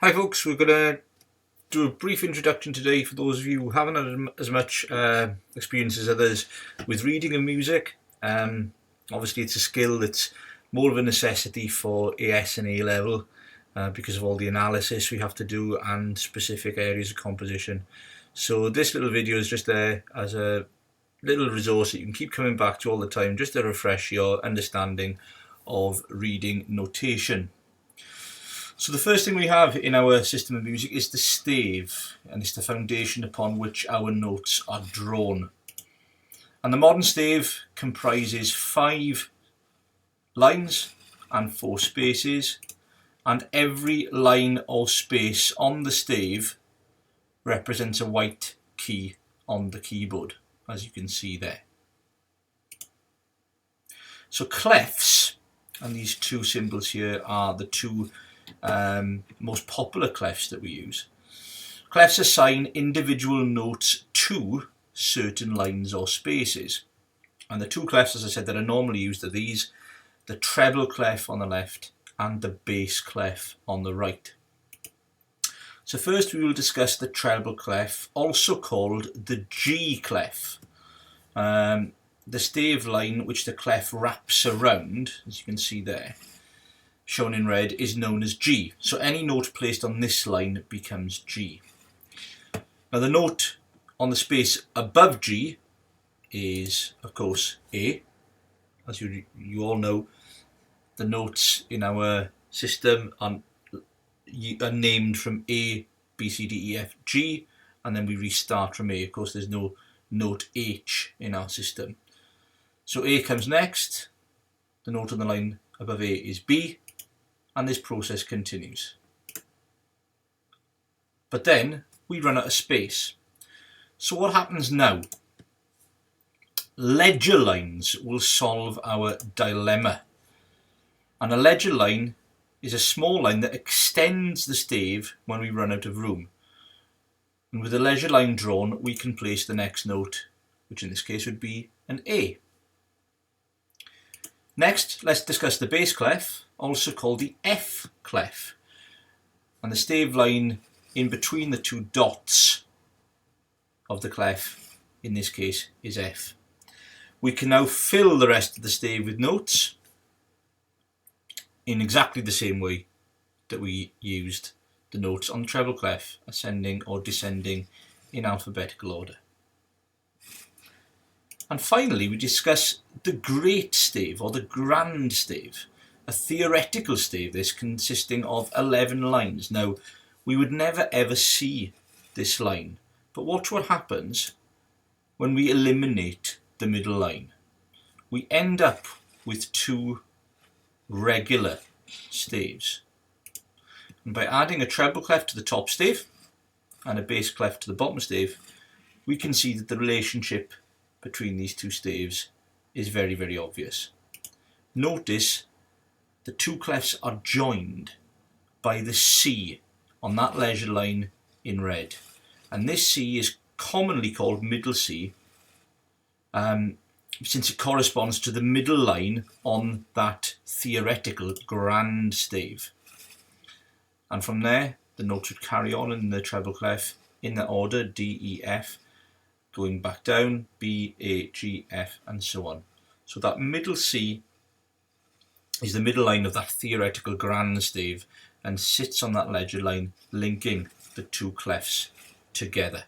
Hi folks, we're going to do a brief introduction today for those of you who haven't had as much experience as others with reading and music. Obviously it's a skill that's more of a necessity for AS and A level because of all the analysis we have to do and specific areas of composition. So this little video is just there as a little resource that you can keep coming back to all the time, just to refresh your understanding of reading notation. So the first thing we have in our system of music is the stave, and it's the foundation upon which our notes are drawn. And the modern stave comprises 5 lines and 4 spaces, and every line or space on the stave represents a white key on the keyboard, as you can see there. So clefs, and these 2 symbols here are the 2 most popular clefs that we use. Clefs assign individual notes to certain lines or spaces, and the 2 clefs, as I said, that are normally used are these: the treble clef on the left and the bass clef on the right. So first we will discuss the treble clef, also called the G clef. The stave line which the clef wraps around, as you can see there, shown in red, is known as G. So any note placed on this line becomes G. Now the note on the space above G is, of course, A. As you all know, the notes in our system are named from A, B, C, D, E, F, G, and then we restart from A. Of course, there's no note H in our system. So A comes next, the note on the line above A is B, and this process continues. But then we run out of space. So what happens now? Ledger lines will solve our dilemma. And a ledger line is a small line that extends the stave when we run out of room. And with a ledger line drawn, we can place the next note, which in this case would be an A. Next, let's discuss the bass clef, also called the F clef. And the stave line in between the 2 dots of the clef, in this case, is F. We can now fill the rest of the stave with notes in exactly the same way that we used the notes on the treble clef, ascending or descending in alphabetical order. And finally, we discuss the great stave, or the grand stave, a theoretical stave, this consisting of 11 lines. Now, we would never ever see this line, but watch what happens when we eliminate the middle line. We end up with 2 regular staves. And by adding a treble clef to the top stave and a bass clef to the bottom stave, we can see that the relationship between these 2 staves is very, very obvious. Notice the 2 clefs are joined by the C on that ledger line in red, and this C is commonly called middle C since it corresponds to the middle line on that theoretical grand stave. And from there the notes would carry on in the treble clef in the order D, E, F, going back down, B, A, G, F, and so on. So that middle C is the middle line of that theoretical grand stave and sits on that ledger line, linking the 2 clefs together.